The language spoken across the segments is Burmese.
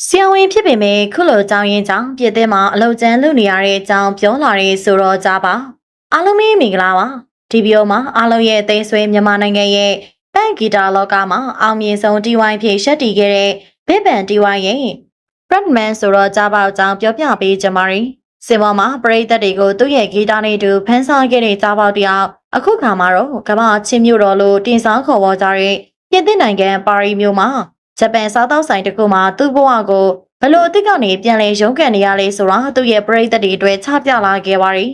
ဆရာဝန်ဖြစ်ပေမဲ့ခုလိုကြောင်းရင်ကြောင့်ပြည့်တဲ့မှာအလောက်ကျန်းလုပ်နေရတဲ့အကြောင်းပြောလာရဲဆိုတော့ကြပါအားလုံးမင်္ဂလာပါဒီဗီဒီယိုမှာအားလုံးရဲ့အသေးဆွေမြန်မာနိုင်ငံရဲ့ပန့်ဂီတာလောကမှာအောင်မြင်ဆုံး DY ဖြစ်ရှက်တီခဲ့တဲ့ဘစ်ဘန် DY ရဲ့ Frontman ဆိုတော့ကြပါအကြောင်းပြောပြပေးကြပါမယ်စင်ပေါ်မှာပရိသတ်တွေကိုသူ့ရဲ့ဂီတာနဲ့တူဖန်ဆားခဲ့တဲ့ကြပါတယောက်အခုခါမှာတော့ကမ္ဘာချင်းမြို့တော်လို့တင်ဆောင်ခေါ်ဝေါ်ကြတဲ့ပြင်သစ်နိုင်ငံပါရီမြို့မှာဂျပန်စားတောက်ဆိုင်တစ်ခုမှာသူ့ဘဝကိုဘလို့အစ်စ်ကနေပြန်လဲရုန်းကန်နေရလေဆိုတာသူ့ရဲ့ပရိသတ်တွေအတွက်ချပြလာခဲ့ပါရီ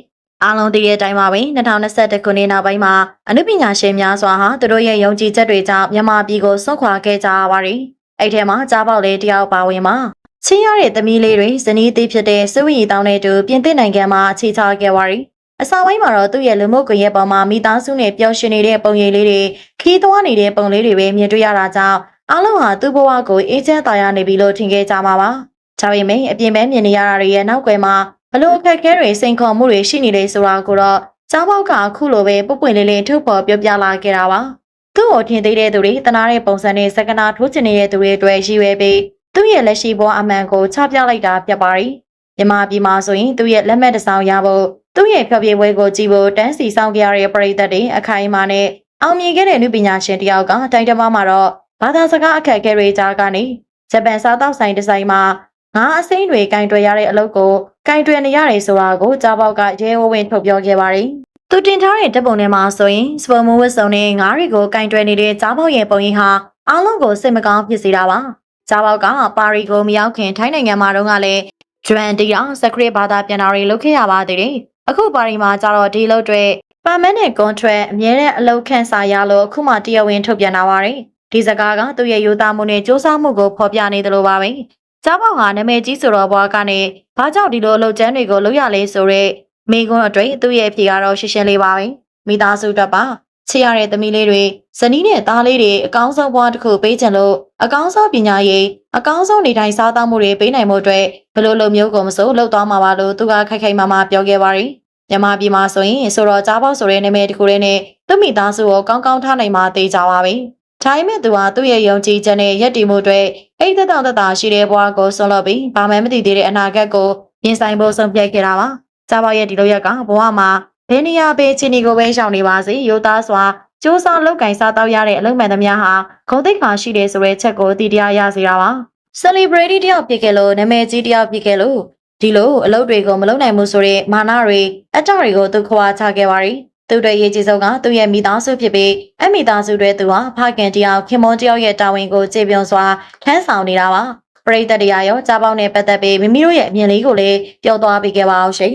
အားလုံးတည်းရဲ့အတိုင်းပါပဲ2021ခုနှစ်နောက်ပိုင်းမှာအနုပညာရှင်များစွာဟာသူတို့ရဲ့ယုံကြည်ချက်တွေကြောင့်မြန်မာပြည်ကိုဆွန့်ခွာခဲ့ကြပါရီအဲ့ထဲမှာကြားပေါက်လေးတယောက်ပါဝင်မှာချင်းရတဲ့သမီးလေးတွေဇနီးသေးဖြစ်တဲ့စွဝီတောင်းတဲ့သူပြင်သစ်နိုင်ငံမှာအခြေချခဲ့ပါရီအစပိုင်းမှာတော့သူ့ရဲ့လူမှုကွန်ရက်ပေါ်မှာမိသားစုနဲ့ပျော်ရွှင်နေတဲ့ပုံရိပ်လေးတွေခီးသွွားနေတဲ့ပုံလေးတွေပဲမြင်တွေ့ရတာကြောင့်အားလုံးဟာသူ့ဘဝကိုအေးချမ်းသာယာနေပြီလို့ထင်ခဲ့ကြမှာပါ။ဒါပေမဲ့အပြင်ပန်းမြင်နေရတာတွေရဲ့နောက်ွယ်မှာဘလို့အခက်အခဲတွေစိန်ခေါ်မှုတွေရှိနေလေဆိုတာကိုတော့ကျောင်းပေါက်ကအခုလိုပဲပုပ်ပွင့်လေးလေးထုတ်ဖော်ပြောပြလာခဲ့တာပါ။သူ့ကိုထင်သေးတဲ့သူတွေတနာတဲ့ပုံစံနဲ့စကနာထိုးချင်နေတဲ့သူတွေအတွက်ရည်ရွယ်ပြီးသူ့ရဲ့လက်ရှိဘဝအမှန်ကိုချပြလိုက်တာပြပါရီ။မြန်မာပြည်မှာဆိုရင်သူ့ရဲ့လက်မှတ်တစ်စောင်ရဖို့သူ့ရဲ့ဖျော်ဖြေပွဲကိုကြည့်ဖို့တန်းစီဆောင်ကြရတဲ့ပရိသတ်တွေအခိုင်အမာနဲ့အောင်မြင်ခဲ့တဲ့လူပညာရှင်တယောက်ကတိုင်းတမမှာတော့ဘာသာစကားအခက်အခဲတွေကြားကနေဂျပန်စားတောက်ဆိုင်ဒီဇိုင်းမှာငါးအစိမ်းတွေကင်တွယ်ရတဲ့အလုပ်ကိုကင်တွယ်နေရတယ်ဆိုတာကိုကြားပေါက်ကရဲဝဝင်ထုတ်ပြောခဲ့ပါတယ်။သူတင်ထားတဲ့ဓာတ်ပုံထဲမှာဆိုရင်စပုံမဝတ်စုံနဲ့ငါးတွေကိုကင်တွယ်နေတဲ့ကြားပေါက်ရဲ့ပုံရိပ်ဟာအားလုံးကိုစိတ်မကောင်းဖြစ်စေတာပါ။ကြားပေါက်ကပါရီကိုမရောက်ခင်ထိုင်းနိုင်ငံမှာတော့ကလည်းဂျွမ်တီအောင်စခရစ်ဘာသာပြန်တာတွေလုပ်ခဲ့ရပါသေးတယ်။အခုပါရီမှာကျတော့ဒီလုပ်တွေပါမန်နဲ့ကွန်ထရက်အမြဲတမ်းအလုပ်ခန့်စာရလို့အခုမှတရားဝင်ထုတ်ပြန်လာပါတယ်။ဒီစကားကသူ့ရဲ့ယူသားမှုနဲ့စူးစမ်းမှုကိုဖော်ပြနေတယ်လို့ပါပဲ။ကြားပေါက်ဟာနာမည်ကြီးဆိုတော့ဘွားကနေဘာကြောင့်ဒီလိုအလုပ်ကျန်းတွေကိုလုပ်ရလဲဆိုတော့မိကွန်းအတွေ့သူ့ရဲ့ဖြေကတော့ရှင်းရှင်းလေးပါပဲ။မိသားစုတက်ပါချစ်ရတဲ့သမီးလေးတွေဇနီးနဲ့သားလေးတွေအကောင်းဆုံးဘွားတစ်ခုပေးချင်လို့အကောင်းဆုံးပညာရေးအကောင်းဆုံးနေထိုင်စားသောက်မှုတွေပေးနိုင်မှုအတွက်ဘလို့လိုမျိုးကိုမစိုးလုပ်သွားမှာပါလို့သူကခိုက်ခိုက်မာမာပြောခဲ့ပါရီ။မြန်မာပြည်မှာဆိုရင်ဆိုတော့ကြားပေါက်ဆိုတဲ့နာမည်တစ်ခုလေးနဲ့သူ့မိသားစုကိုကောင်းကောင်းထားနိုင်မှာသိကြပါပဲ။ဒါပေမဲ့သူဟာသူ့ရဲ့ယုံကြည်ချက်နဲ့ယက်တီမှုတွေအိတ်သက်သာရှိတဲ့ဘဝကိုဆွလို့ပြီးဘာမှမသိသေးတဲ့အနာဂတ်ကိုပြင်ဆိုင်ဖို့ဆုံးဖြတ်ခဲ့တာပါ။ကြားပေါက်ရဲ့ဒီလိုရက်ကဘဝမှာဘယ်နေရာပဲချင်းဒီကိုပဲရှောင်နေပါစေရိုးသားစွာစူးစမ်းလုပ်ကင်စားတော့ရတဲ့အလုံးမှန်သမျှဟာဂုဏ်သိက္ခာရှိတယ်ဆိုတဲ့ချက်ကိုတည်တရားရစေတာပါ။ celebrity တယောက်ဖြစ်ခဲ့လို့နာမည်ကြီးတယောက်ဖြစ်ခဲ့လို့ဒီလိုအလုပ်တွေကိုမလုပ်နိုင်ဘူးဆိုတဲ့မာနတွေအတတွေကိုသူခွာချခဲ့ပါရီသူတို့ရေးကြည့်ဆုံးကသူ့ရဲ့မိသားစုဖြစ်ပြီးအမိသားစုတွေသူဟာဖခင်တယောက်ခင်မွန်တယောက်ရဲ့တာဝန်ကိုကျေပွန်စွာထမ်းဆောင်နေတာပါပရိသတ်တရားရောကြားပေါက်နဲ့ပတ်သက်ပြီးမိမိတို့ရဲ့အမြင်လေးကိုလည်းပြောသွားပေးခဲ့ပါအောင်ရှင်